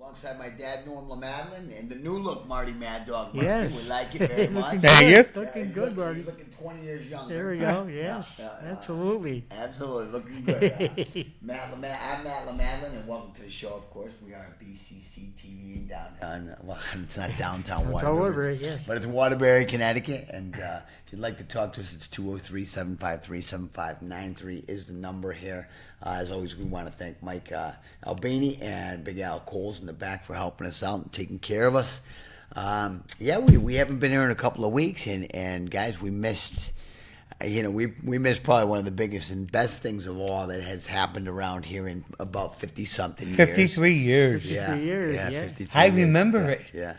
Alongside my dad, Norm LaMadeline, and the new look, Marty Mad Dog. Marty. Yes. We like it very much. Thank you. Looking good, Marty. He's looking 20 years younger. There we go. Yes, absolutely. Absolutely, looking good. I'm Matt LaMadeline, and welcome to the show, of course. We are at BCC TV in downtown. Well, it's not downtown Waterbury, yes. But it's Waterbury, Connecticut. And if you'd like to talk to us, it's 203-753-7593 is the number here. As always, we want to thank Mike Albini and Big Al Coles in the back for helping us out and taking care of us. We haven't been here in a couple of weeks, and guys, we missed. We missed probably one of the biggest and best things of all that has happened around here in about 50-something years. 53 years. 53 years, yeah. 53 I years. remember it. Yeah.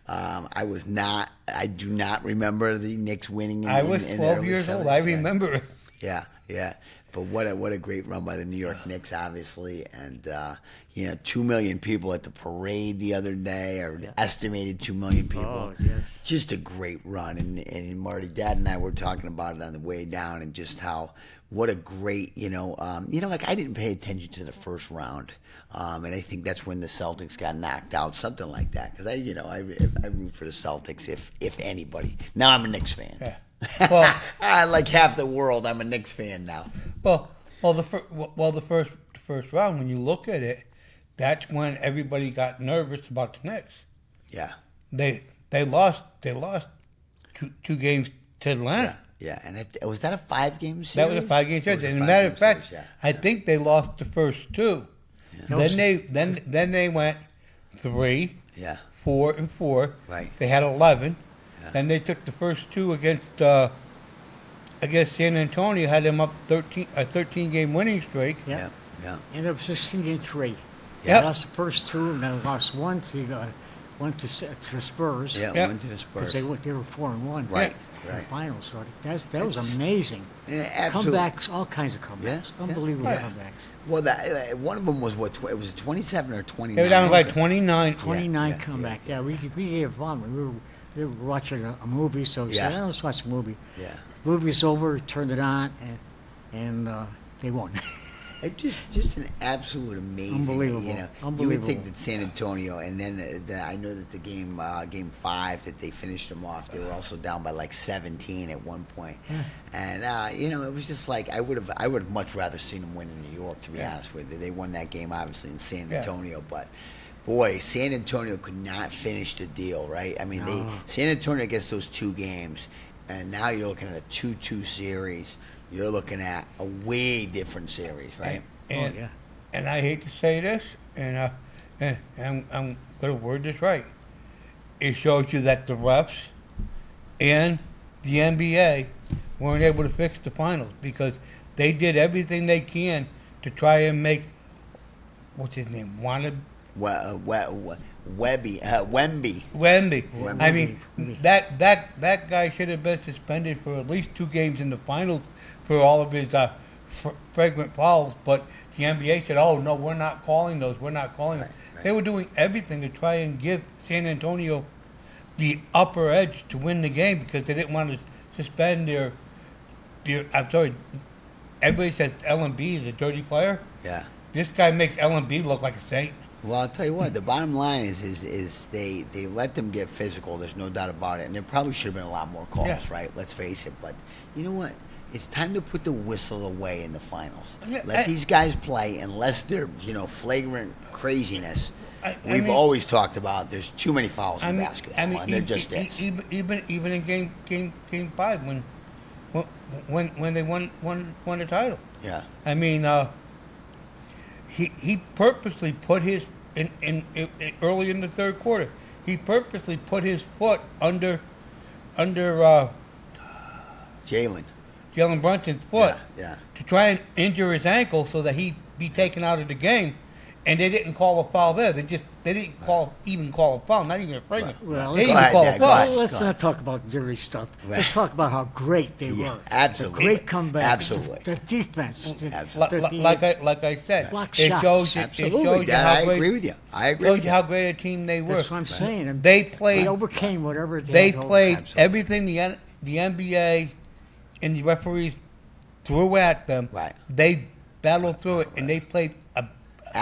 I do not remember the Knicks winning. I was 12 years old. I remember it. Yeah. But what a great run by the New York Knicks, obviously, and 2 million people at the parade the other day, or estimated 2 million people. Oh, yes. Just a great run, and Marty, Dad, and I were talking about it on the way down, and just what a great, like I didn't pay attention to the first round, and I think that's when the Celtics got knocked out, something like that, because I root for the Celtics if anybody. Now I'm a Knicks fan. Yeah. Well, like half the world, I'm a Knicks fan now. The first round, when you look at it, that's when everybody got nervous about the Knicks. Yeah. They lost two games to Atlanta. Yeah, and was that a 5-game series? That was a 5-game series. And as a matter of fact, I think they lost the first two. Yeah. Then they went 3, 4, and 4. Right. They had 11. Yeah. Then they took the first two against San Antonio, had them up a 13-game winning streak. Yeah. Ended up 16-3. Yeah. Lost the first two, and then lost one to the Spurs. Yeah, went to the Spurs. Because they were 4-1. Right. In the finals. So that was amazing. Yeah, absolutely. Comebacks, all kinds of comebacks. Unbelievable comebacks. Well, one of them was what? It was 27 or 29. They were down by 29. 29 comeback. Yeah, we gave fun. We were watching a movie, so we said, let's watch a movie. Yeah. Movie's over, turned it on, and they won. It's just an absolute amazing. Unbelievable. You would think that San Antonio, and then I know that the game 5 that they finished them off, they were also down by like 17 at one point. Yeah. And it was just like I would have much rather seen them win in New York, to be honest with you. They won that game obviously in San Antonio, but boy, San Antonio could not finish the deal, right? I mean, San Antonio gets those 2 games, and now you're looking at a 2-2 series. You're looking at a way different series, right? And I hate to say this, and I'm going to word this right. It shows you that the refs and the NBA weren't able to fix the finals because they did everything they can to try and make, what's his name, Wemby. I mean, that guy should have been suspended for at least 2 games in the finals for all of his flagrant fouls. But the NBA said, "Oh no, we're not calling those. We're not calling them." Right. They were doing everything to try and give San Antonio the upper edge to win the game because they didn't want to suspend their. I'm sorry. Everybody says LMB is a dirty player. Yeah. This guy makes LMB look like a saint. Well, I'll tell you what. The bottom line is they let them get physical. There's no doubt about it. And there probably should have been a lot more calls, right? Let's face it. But you know what? It's time to put the whistle away in the finals. Let these guys play unless they're flagrant craziness. We've always talked about there's too many fouls in basketball, and there just is. Even in game 5 when they won the title. Yeah. I mean, he purposely put his in early in the third quarter. He purposely put his foot under Jalen Brunson's foot to try and injure his ankle so that he'd be taken out of the game. And they didn't call a foul there. They didn't even call a foul, not even a flagrant. Well, let's not talk about dirty stuff. Right. Let's talk about how great they were. Absolutely. The great comeback. Absolutely. The defense. Like I said, block it shots. Absolutely, Dad, I agree with you. It shows you how great a team they were. That's what I'm saying. And they overcame whatever they played everything the NBA and the referees threw at them. Right. They battled through it, and they played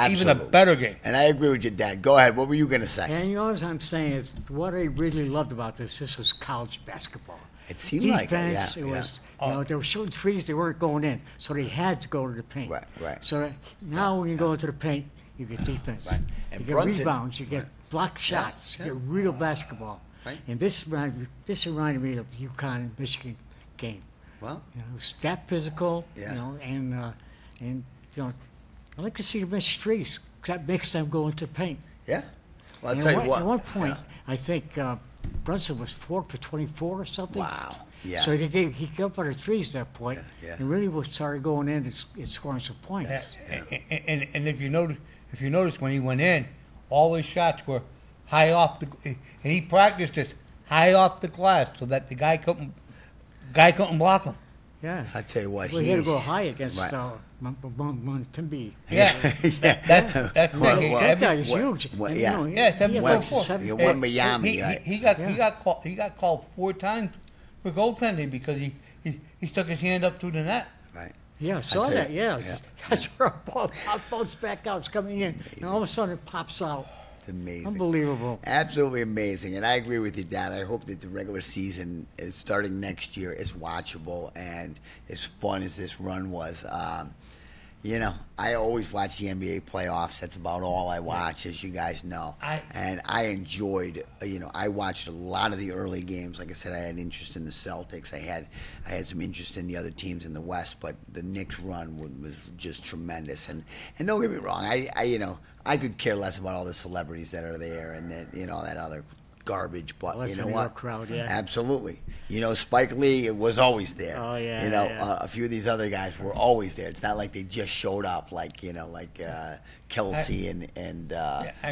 even a better game. And I agree with your dad. Go ahead. What were you going to say? And you know what I'm saying is what I really loved about this was college basketball. It seemed like it, Defense, yeah, it yeah. was, they were shooting threes, they weren't going in, so they had to go to the paint. Right. So now when you go into the paint, you get defense. Right. And You get Brunson- rebounds, you get block shots, you get real basketball. Right. And this reminded me of the UConn and Michigan game. Well, You know, it was that physical, Yeah. and I like to see them miss threes, 'cause that makes them go into the paint. yeah. Well, I'll And tell you what. At one point, Yeah. I think Brunson was 4 for 24 or something. Wow. Yeah. So he gave up on the threes at that point, Yeah. and really was started going in and scoring some points. And if you notice when he went in, all his shots were high off the, and he practiced this high off the glass so that the guy couldn't block him. Yeah. I'll tell you what. Well, he had to he's- go high against Right. Montembeek. Yeah, that's Well, Nick. well, That guy is What- huge. what- And, yeah. you know, Yeah, he 7 had foot 7 You foot. won Miami, right? He got called 4 times for goaltending because he stuck his hand up through the net. Right. Yeah, I saw I'd say- that. Yeah, yeah. that's where a ball bounce back out. It's coming in, and all of a sudden it pops out. It's amazing. Unbelievable. Absolutely amazing. And I agree with you, Dad. I hope that the regular season is starting next year is watchable and as fun as this run was. I always watch the NBA playoffs. That's about all I watch, as you guys know. And I enjoyed, I watched a lot of the early games. Like I said, I had interest in the Celtics. I had some interest in the other teams in the West, but the Knicks run was just tremendous. And don't get me wrong, I could care less about all the celebrities that are there and that other garbage, but Well, that's you know a New what? York crowd, yeah. Absolutely. Spike Lee was always there. Oh, yeah, yeah. A few of these other guys were always there. It's not like they just showed up, like Kelsey and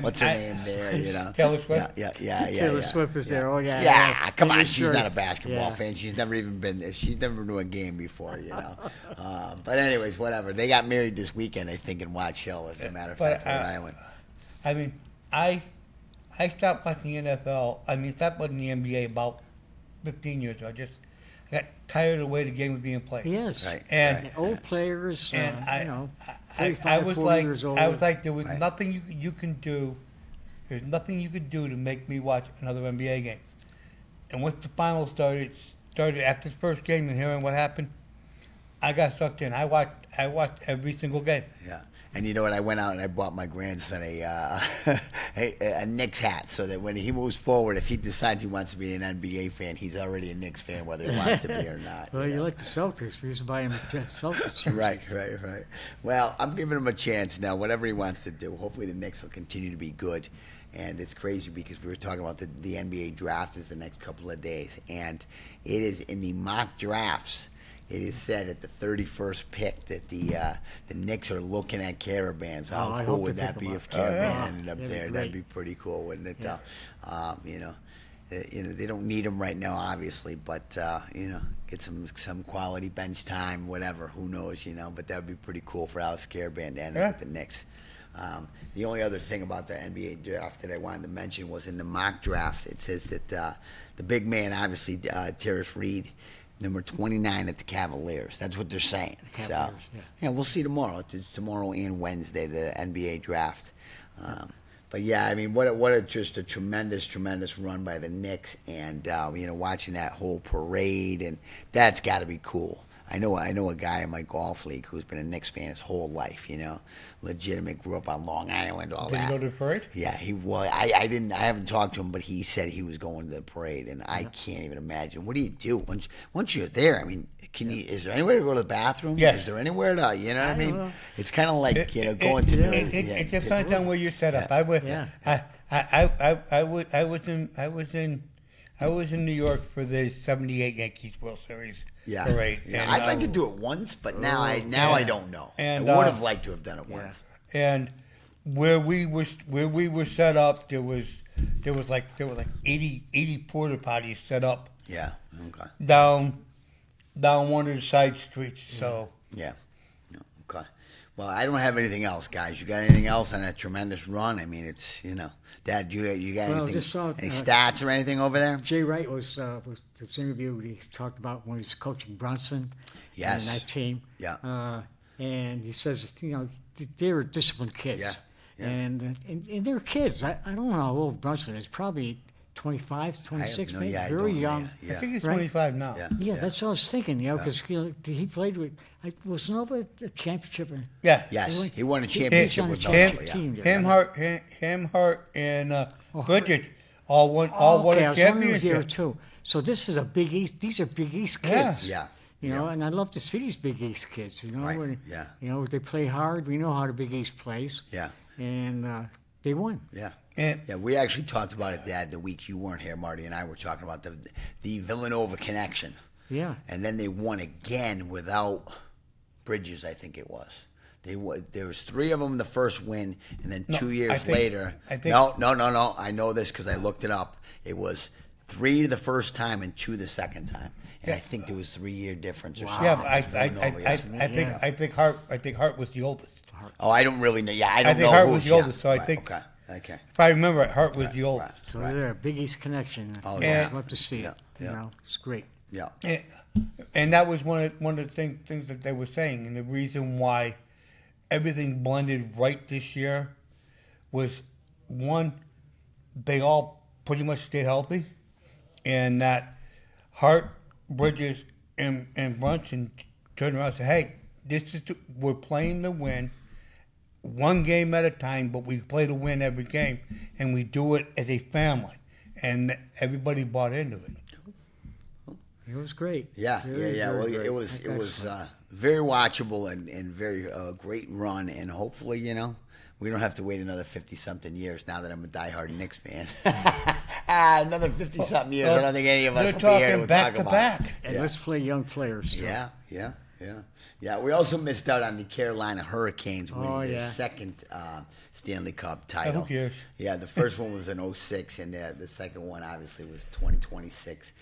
what's her name there? Taylor Swift? Yeah. Taylor Swift is there. Oh, yeah. Yeah, come Yeah, on. She's sure. not a basketball Yeah. fan. She's never been to a game before, But anyways, whatever. They got married this weekend, I think, in Watch Hill, as a matter of fact, Rhode Island. I mean, I stopped watching the NFL. Stopped watching the NBA about 15 years ago. I got tired of the way the game was being played. Yes. Right. And Old players, and I 35, I was 40 like, years old. I was like, there was Right. nothing you can do. There's nothing you could do to make me watch another NBA game. And once the finals started after the first game and hearing what happened, I got sucked in. I watched every single game. Yeah. And you know what? I went out and I bought my grandson a Knicks hat so that when he moves forward, if he decides he wants to be an NBA fan, he's already a Knicks fan, whether he wants to be or not. Well, you like the Celtics. We used to buy him Celtics. Right. Well, I'm giving him a chance now. Whatever he wants to do. Hopefully the Knicks will continue to be good. And it's crazy because we were talking about the NBA draft is the next couple of days. And it is in the mock drafts. It is said at the 31st pick that the Knicks are looking at Caravans. How I cool hope would they that pick be him if up. Caravan ended up That'd be there? great. That'd be pretty cool, wouldn't it? Yeah. They don't need him right now, obviously, but get some quality bench time, whatever. Who knows, But that would be pretty cool for Alex Caravan to end up with the Knicks. The only other thing about the NBA draft that I wanted to mention was in the mock draft. It says that the big man, obviously, Terrence Reed, number 29 at the Cavaliers. That's what they're saying. Cavaliers, yeah, we'll see tomorrow. It's tomorrow and Wednesday, the NBA draft. But yeah, what just a tremendous run by the Knicks, and watching that whole parade, and that's got to be cool. I know a guy in my golf league who's been a Knicks fan his whole life. Legitimate, grew up on Long Island, all Did that. you go to the parade? Yeah, he was. I didn't. I haven't talked to him, but he said he was going to the parade, and I can't even imagine. What do you do once you're there? Can you? Is there anywhere to go to the bathroom? Yes. Is there anywhere to? You know what I mean? know. It's kind of like going to. It depends on where you're set up. I was in New York for the '78 Yankees World Series parade. Yeah. And, I'd like to do it once, but now I don't know. And, I would have liked to have done it once. And where we were set up, there was like 80 porta potties set up Yeah. Okay. down one of the side streets. So Yeah. No, okay. Well, I don't have anything else, guys. You got anything else on that tremendous run? It's Dad, you got Well, anything? just saw, Any stats or anything over there? Jay Wright was this interview he talked about when he was coaching Brunson Yes. and that team. Yeah. And he says, they were disciplined kids. Yeah, yeah. And they're kids. I don't know how old Brunson is. Probably 25, 26, no- maybe. yeah, I Very don't know, young. yeah. I think he's Right. 25 now. Yeah. Yeah, that's what I was thinking, because he played with, was Nova a championship? Yeah. Yes, he won a He championship was on with the Villanova. championship team. Him, Hart, and Bridges all won Okay, I a was wondering here championship. too. So this is a Big East. These are Big East Yeah. kids. Yeah. You know, and I love to see these Big East kids. You know, Right, when, yeah. You know, they play hard. We know how the Big East plays. Yeah. And they won. Yeah. And Yeah, we actually talked about it the week you weren't here. Marty and I were talking about the Villanova connection. Yeah. And then they won again without Bridges, I think it was. There was 3 of them the first win, and then 2 years I think- later. I think- No. I know this because I looked it up. It was 3 the first time and 2 the second time, and I think there was 3-year difference or something. yeah, but with Villanova, yes. I think Hart was the oldest. Oh, I don't really know. Yeah, I don't think know. Hart who's- was the yeah. oldest, so I Right, think- Okay. If I remember it, Hart was the oldest. So Right. they're a Big East connection. Oh, I yeah. love to see it. Yeah. You know, it's great. Yeah. And that was one of the things that they were saying, and the reason why everything blended right this year was, one, they all pretty much stayed healthy, and that Hart, Bridges, and Brunson turned around and said, "Hey, we're playing to win, one game at a time, but we play to win every game, and we do it as a family," and everybody bought into it. It was great. Yeah. Very, Well, very great. it was Excellent. very watchable and very great run, and hopefully, we don't have to wait another 50-something years now that I'm a diehard Knicks fan. Another 50-something years. I don't think any of us They're will be here talking to back talk to about back. it. And let's play young players. So. Yeah. We also missed out on the Carolina Hurricanes winning their yeah. second Stanley Cup title. Who cares? Yeah, the first one was in 06, and the second one obviously was 2026.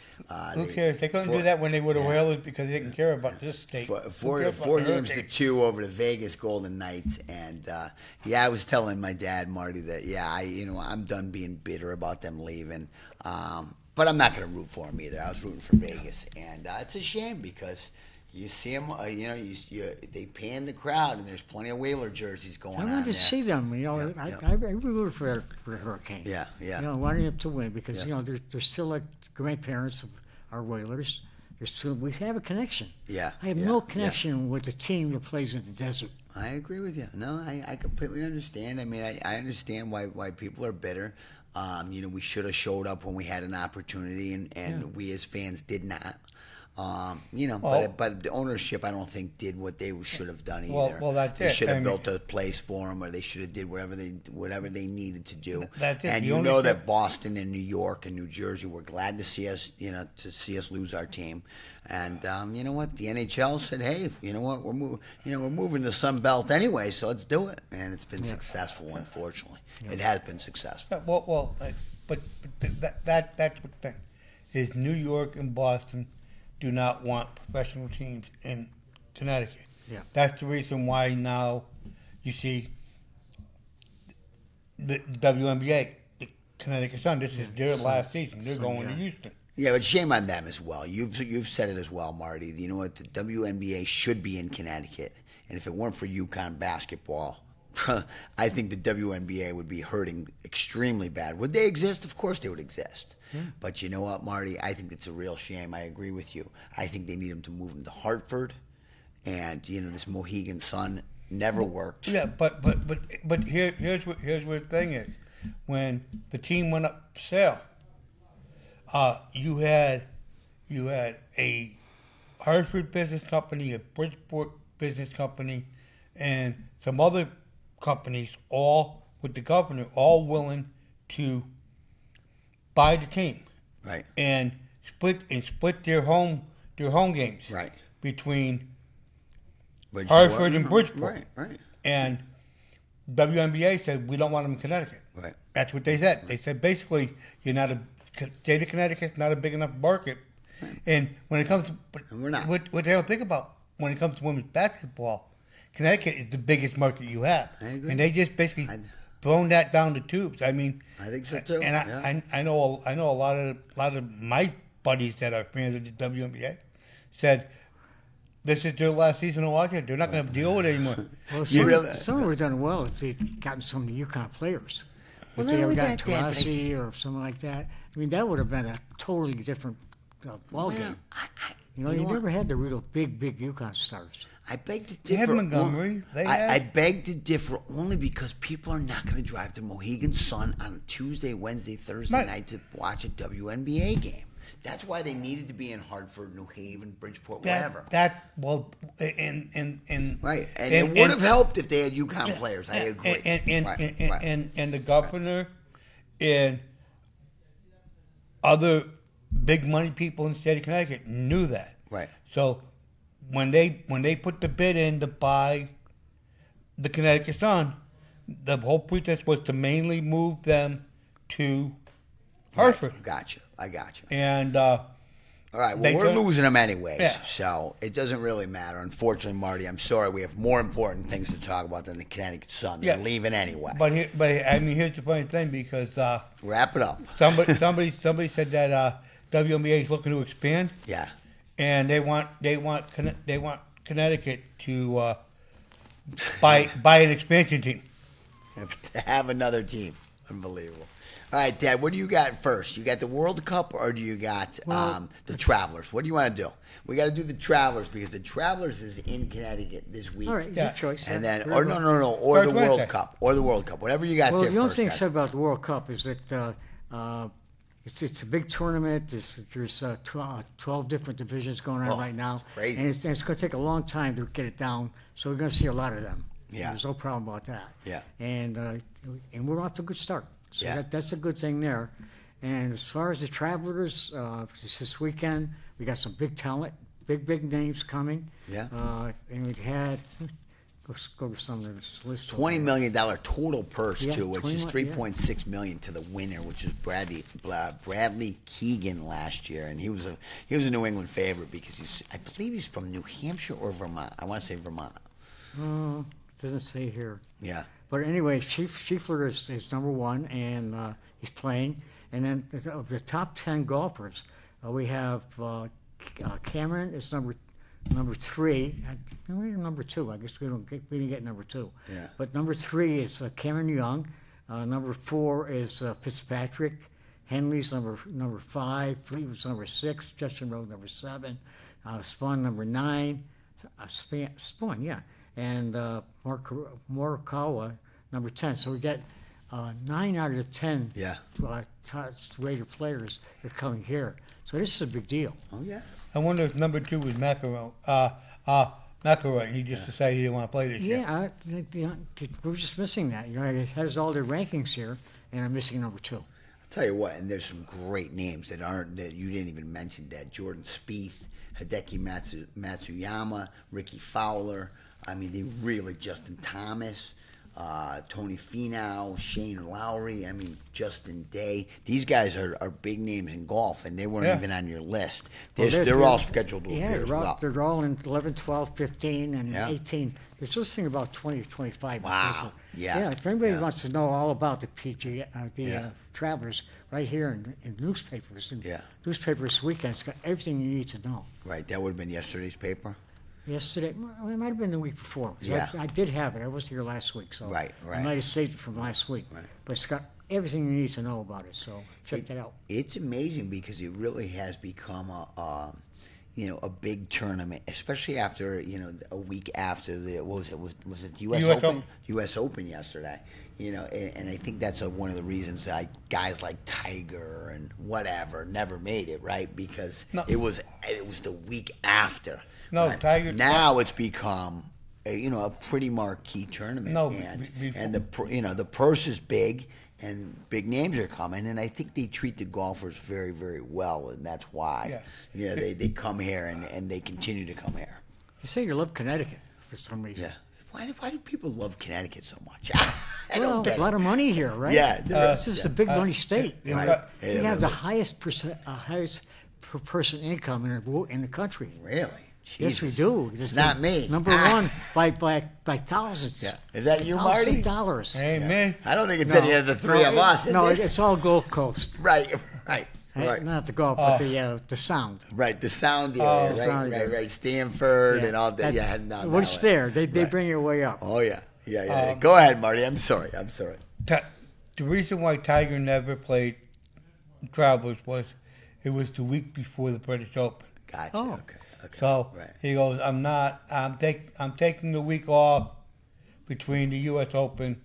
Who cares? They couldn't do that when they were the Whalers because they didn't care about this state. Four Who cares about four the games to Hurricanes? 2 over the Vegas Golden Knights, and I was telling my dad Marty that I'm done being bitter about them leaving, but I'm not going to root for them either. I was rooting for Vegas, and it's a shame because you see them, they pan the crowd, and there's plenty of Whaler jerseys going I on wanted to there. see them. You know, Yeah. I rooted for the Hurricanes. Yeah. You know, wanting them to win because Yeah. they're still like grandparents of our Whalers. We have a connection. Yeah, I have yeah, no yeah. connection with the team that plays in the desert. I agree with you. No, I completely understand. I mean, I understand why people are bitter. We should have showed up when we had an opportunity, and we as fans did not. But the ownership, I don't think, did what they should have done either. Well, that's they it. should have I built a place for them, or they should have did whatever they needed to do. That's it. And The you know ownership- that Boston and New York and New Jersey were glad to see us, to see us lose our team. And you know what? The NHL said, "Hey, you know what? We're moving the Sun Belt anyway, so let's do it." And it's been successful. Unfortunately, it has been successful. But that's the thing is New York and Boston do not want professional teams in Connecticut. Yeah. That's the reason why now you see the WNBA, the Connecticut Sun. This is their last season. They're going to Houston. Yeah, but shame on them as well. You've said it as well, Marty. You know what? The WNBA should be in Connecticut, and if it weren't for UConn basketball, I think the WNBA would be hurting extremely bad. Would they exist? Of course they would exist. But you know what, Marty? I think it's a real shame. I agree with you. I think they need them to move them to Hartford, and this Mohegan Sun never worked. Yeah, but here's what the thing is. When the team went up for sale, you had a Hartford business company, a Bridgeport business company, and some other companies, all with the governor, all willing to buy the team, Right. and split their home games, Right. between Bridgeport. Hartford and Bridgeport. Right. And WNBA said we don't want them in Connecticut. Right. That's what they said. They said basically state of Connecticut's not a big enough market. And when it comes to And we're not. what they don't think about when it comes to women's basketball, Connecticut is the biggest market you have. I agree. And they just basically I'd- thrown that down the tubes. I mean, I think so too. And Yeah. I know a lot of my buddies that are fans of the WNBA said this is their last season of watching. They're not going to deal with it anymore. Well, really- some would have done well if they'd gotten some of the UConn players. Well, if not they only ever got that, Dad, but Taurasi or something like that. I mean, that would have been a totally different ball game. You know, you what? never had the real big UConn stars. I beg to They had differ. Montgomery. They I had- beg to differ only because people are not going to drive to Mohegan Sun on Tuesday, Wednesday, Thursday Right. night to watch a WNBA game. That's why they needed to be in Hartford, New Haven, Bridgeport, wherever. Right, and it would have helped if they had UConn players. I agree. And the governor and other big money people in the state of Connecticut knew that. Right. So when they put the bid in to buy the Connecticut Sun, the whole pretense was to mainly move them to Hartford. Right. I got you. And All right, well, They we're don't- losing them anyways, Yeah. so it doesn't really matter. Unfortunately, Marty, I'm sorry, we have more important things to talk about than the Connecticut Sun. They're Yeah. leaving anyway. but I mean, here's the funny thing, because Wrap it up. somebody said that WNBA is looking to expand, Yeah. and they want Connecticut to buy an expansion team. To have another team. Unbelievable. All right, Dad, what do you got first? You got the World Cup or do you got the Travelers? What do you want to do? We got to do the Travelers because the Travelers is in Connecticut this week. All right, Yeah. your choice. And yeah. then, Very or good. no, or Start the Wednesday. World Cup. Or the World Cup. Whatever you got Well, there the only first. thing Dad. said about the World Cup is that it's a big tournament. There's 12 different divisions going on Oh, right now, crazy. and it's going to take a long time to get it down. So we're going to see a lot of them. Yeah. There's no problem about that. Yeah. And we're off to a good start. So Yeah. that's a good thing there. And as far as the Travelers, this weekend we got some big talent, big names coming. Yeah. And we had. Let's go to some of this list. $20 million total purse Yeah, too, which is 20 yeah. $3.6 million to the winner, which is Bradley Keegan last year, and he was a New England favorite because I believe he's from New Hampshire or Vermont. I want to say Vermont. It doesn't say here. Yeah. But anyway, Schiefler is number one, and he's playing. And then of the top 10 golfers, we have Cameron is number 3. We're number 2. I guess we didn't get number 2. Yeah. But number 3 is Cameron Young. Number 4 is Fitzpatrick. Henley's number 5. Fleetwood's number 6. Justin Rose number 7. Spawn number 9. Spawn, yeah. And Morikawa number 10. So we got 9 out of the 10 Yeah. rated players are coming here. So this is a big deal. Oh yeah. I wonder if number 2 was McElroy. He just decided he didn't want to play this year. Yeah, we're just missing that. You know, it has all their rankings here, and I'm missing number 2. I'll tell you what, and there's some great names that you didn't even mention. That Jordan Spieth, Hideki Matsuyama, Ricky Fowler. I mean, they really Justin Thomas, Tony Finau, Shane Lowry. I mean, Justin Day. These guys are big names in golf, and they weren't Yeah. even on your list. Well, They're all scheduled to appear as they're all, well. they're all in 11, 12, 15, and Yeah. 18. There's this thing about 20, 25. Wow. people. Yeah. Yeah, if anybody Yeah. wants to know all about the PG, Yeah. Travelers, right here in newspapers. And Yeah. Newspapers Weekend's got everything you need to know. Right, that would have been yesterday's paper. Yesterday, well, it might have been the week before. 'Cause Yeah. I did have it. I was here last week, so Right. I might have saved it from last week. Right. But it's got everything you need to know about it, so check that out. It's amazing because it really has become a big tournament, especially after a week after was it U.S. US Open? Open. U.S. Open yesterday. And I think that's one of the reasons that guys like Tiger and whatever never made it, right? Because No. it was the week after. No, right? Tiger- Now it's become a pretty marquee tournament. No, and the purse is big. And big names are coming, and I think they treat the golfers very, very well, and that's why they come here and they continue to come here. You say you love Connecticut for some reason. Yeah. Why do people love Connecticult so much? I Well, don't get a lot of money here, right? Yeah, there is, It's just yeah. a big money state. You know, Right. we Yeah, have the but- highest per person income in the country. Really? Yes, we Jesus. do. It's not me. Number one by thousands. Yeah. Is that you, Thousands Marty? of dollars. Hey, man. I don't think it's any of the three of us. is No, it? it's all Gulf Coast. Right. Right. Not the golf, but the sound. Right, the sound Oh, area, the right, sound right, area. right. Stanford and all that. Yeah, heading down that What's way. there? They Right. bring your way up. Oh yeah, yeah. Go ahead, Marty. I'm sorry. The reason why Tiger never played Travelers was it was the week before the British Open. Gotcha. Oh. Okay. So right. he goes, I'm taking the week off between the U.S. Open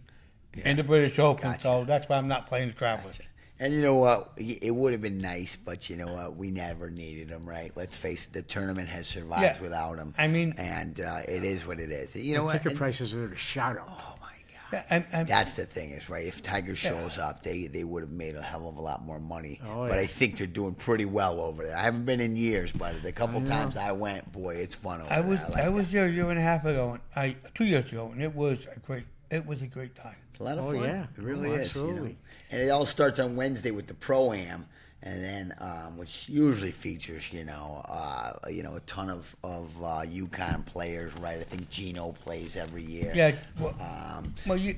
and the British Open, Gotcha. so that's why I'm not playing the Travelers. Gotcha. And you know what? It would have been nice, but you know what? We never needed him, right? Let's face it. The tournament has survived Yeah. without him. I mean- and it is what it is. You know The what? ticket And- prices are a shout out. oh my God. Yeah, That's the thing is, right, if Tiger shows up, they would have made a hell of a lot more money. Oh, but yeah. I think they're doing pretty well over there. I haven't been in years, but the couple know. times I went, boy, it's fun over I was there. I was there a year and a half ago, 2 years ago, and it was a great time. It's a lot of Oh, fun. yeah. It really Oh, is. You know? absolutely. And it all starts on Wednesday with the Pro-Am, and then which usually features, a ton of UConn players, right? I think Gino plays every year. Yeah, well, I don't know. You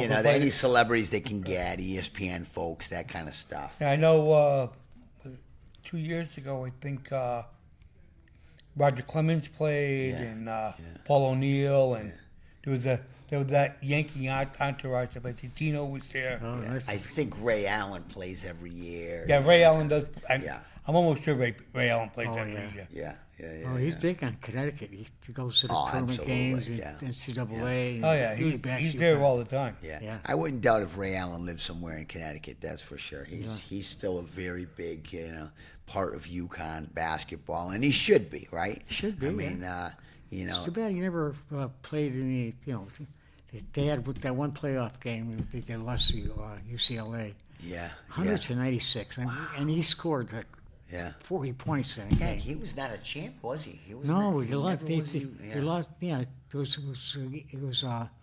if know, I played any it. celebrities they can get, ESPN folks, that kind of stuff. I know 2 years ago, I think Roger Clemens played, Yeah, and Paul O'Neill, and there was that Yankee entourage. I think Tino was there. Oh, nice. I think Ray Allen plays every year. Yeah, Ray Allen does. Yeah. I'm almost sure Ray Allen plays Oh, every yeah. year. Yeah. Oh, he's big on Connecticut. He goes to the Oh, tournament absolutely, games, and yeah. NCAA. and Oh yeah, he backs he's you there up. all the time. Yeah. Yeah. I wouldn't doubt if Ray Allen lived somewhere in Connecticut. That's for sure. He's still a very big, part of UConn basketball, and he should be, right? Should be, I mean, It's too bad he never played any. They had that one playoff game. They lost to UCLA, yeah, 196, and he scored like yeah. 40 points in a Yeah, game. he was not a champ, was he? He was No, not, he lost. never They was a- yeah. lost. Yeah, it was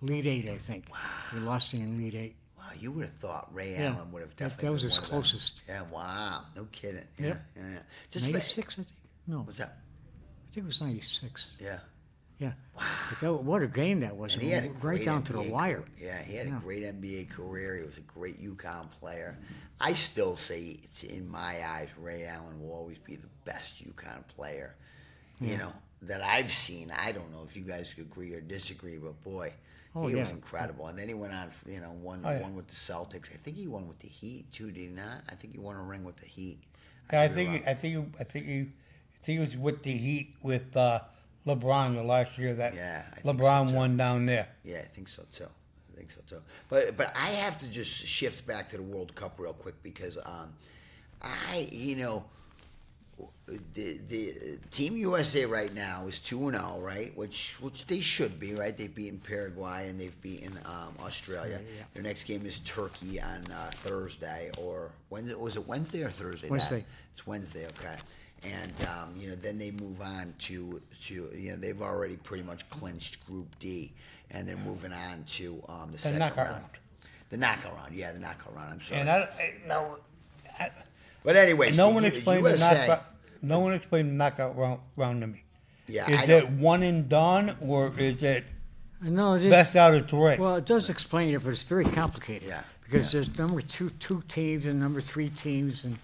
Elite Eight, I think. He lost in Elite Eight. Wow, you would have thought Ray Yeah, Allen would have that definitely. was been his one of them. closest. Yeah, wow, no kidding. Yeah, Yep. yeah. Just for- 96, I think. No, What's that? I think it was 96. Yeah. Yeah. But what a game that was! And he had a right great down to the NBA wire. Yeah, he had a Yeah. great NBA career. He was a great UConn player. I still say, it's in my eyes, Ray Allen will always be the best UConn player, that I've seen. I don't know if you guys agree or disagree, but boy, Oh, he was yeah. incredible. And then he went on, won Oh, yeah. one with the Celtics. I think he won with the Heat too, did he not? I think he won a ring with the Heat. Yeah, I could be wrong. think he was with the Heat with LeBron the last year that Yeah, I think LeBron so, too. won down there. Yeah, I think so too. But I have to just shift back to the World Cup real quick because the Team USA right now is 2-0, right? Which they should be, right? They've beaten Paraguay and they've beaten Australia. Yeah. Their next game is Turkey on Thursday or Wednesday. Was it Wednesday or Thursday? Wednesday. It's Wednesday, okay. And then they move on to they've already pretty much clinched Group D, and they're moving on to the second knockout round. round. The knockout round, yeah, the knockout round. I'm sorry. And But anyways, no the one explained the USA, knockout. No one explained the knockout round to me. Yeah, Is I it don't- one and done, or is it No, it is. best out of three? Well, it does explain it, but it's very complicated. Yeah. Because there's number two teams and number three teams, and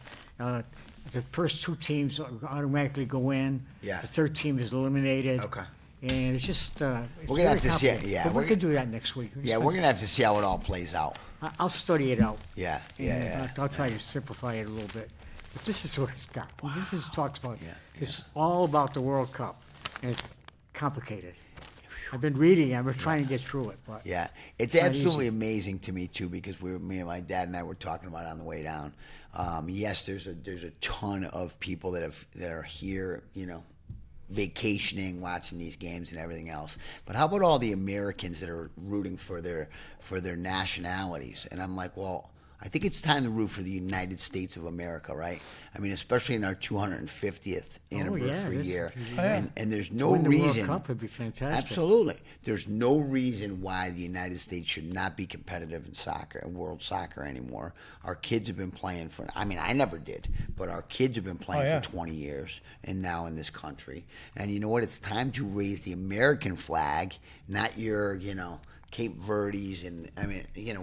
the first two teams automatically go in. Yeah. The third team is eliminated. Okay. And it's just We're gonna have to see it, yeah, But we're we can do that next week. Yeah, we're gonna have to see how it all plays out. I'll study it out. Yeah, And yeah. I'll try to simplify it a little bit. But this is what it's got. This is talks about. Yeah, It's all about the World Cup, and it's complicated. I've been reading. I've been trying to get through it, but Yeah, it's not absolutely easy. amazing to me too because me and my dad and I were talking about it on the way down. Yes, there's a ton of people that are here, vacationing, watching these games and everything else. But how about all the Americans that are rooting for their nationalities? And I'm like, well, I think it's time to root for the United States of America, right? I mean, especially in our 250th anniversary this- year, Oh, yeah. and there's no win the World reason. Cup would be fantastic. Absolutely. There's no reason why the United States should not be competitive in soccer and world soccer anymore. Our kids have been playing I never did, but our kids have been playing yeah. for 20 years and now in this country. And you know what? It's time to raise the American flag, not your, Cape Verde's and,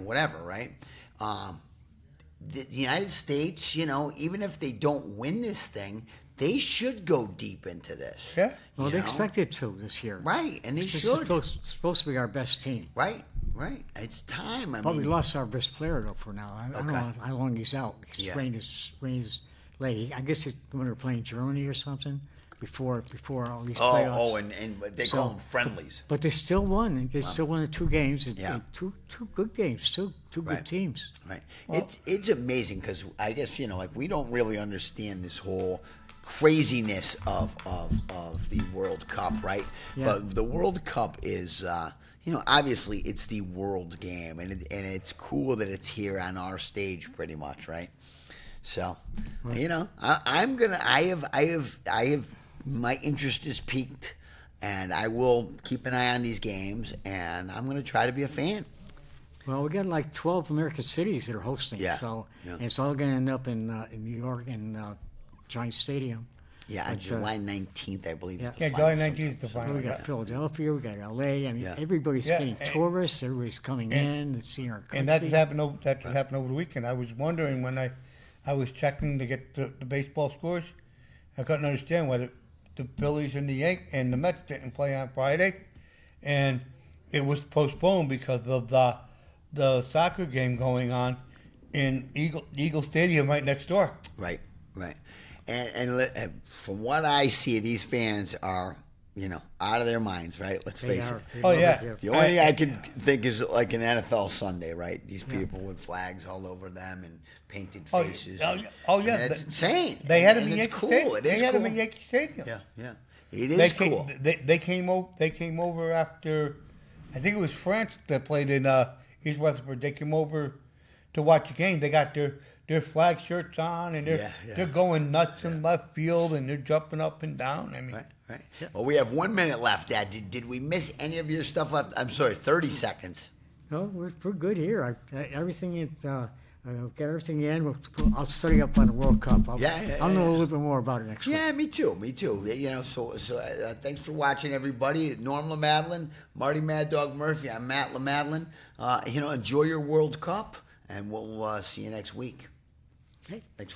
whatever, right? the United States, even if they don't win this thing, they should go deep into this. Yeah. Well, you they know? expected to this year. Right, and they This is should. supposed to be our best team. Right. It's time. But we lost our best player, though, for now. I don't Okay. know how long he's out. He Yeah. sprained his leg. I guess when they're playing Germany or something, before all these playoffs. And they So- call them friendlies. But they still won. And they still won the 2 games. Yeah. Two good games. Two Right. good teams. Right. It's amazing because I guess we don't really understand this whole craziness of the World Cup, right? Yeah. But the World Cup is obviously it's the world game, and it's cool that it's here on our stage, pretty much, right? So, I have my interest is piqued, and I will keep an eye on these games, and I'm gonna try to be a fan. Well, we got like 12 American cities that are hosting. Yeah. So Yeah. and it's all going to end up in New York in Giant Stadium. Yeah, on But, July 19th, I believe. yeah. is the Yeah, final July something. 19th is the So, final. We got Philadelphia, we got LA. I mean, Yeah. everybody's Yeah, getting and- tourists. Everybody's coming in and seeing our country. And that just happened. That just happened over the weekend. I was wondering when I was checking to get the baseball scores. I couldn't understand why the Phillies and the Mets didn't play on Friday, and it was postponed because of the soccer game going on in Eagle Stadium right next door. Right. And from what I see, these fans are, out of their minds, right? Let's They face are. it. They Oh, love yeah. it here. The only thing I can think is like an NFL Sunday, right? These people with flags all over them and painted Oh, faces. yeah. and- Oh, yeah. and it's insane. They had and them in it's Yankee cool. Stadium. It They is had cool. them in Yankee Stadium. Yeah. It is cool. They came over. They came over after, I think it was France that played in East Rutherford. They came over to watch the game. They got their flag shirts on, and they're going nuts in left field, and they're jumping up and down. I mean, Right. Well, we have 1 minute left, Dad. Did we miss any of your stuff left? I'm sorry, 30 seconds. No, we're good here. Everything got everything in. I'll study up on the World Cup. I'll know a little bit more about it next week. Yeah, me too. So thanks for watching, everybody. Norm LaMadeline, Marty Mad Dog Murphy. I'm Matt LaMadeline. Enjoy your World Cup, and we'll see you next week. Hey. Thanks for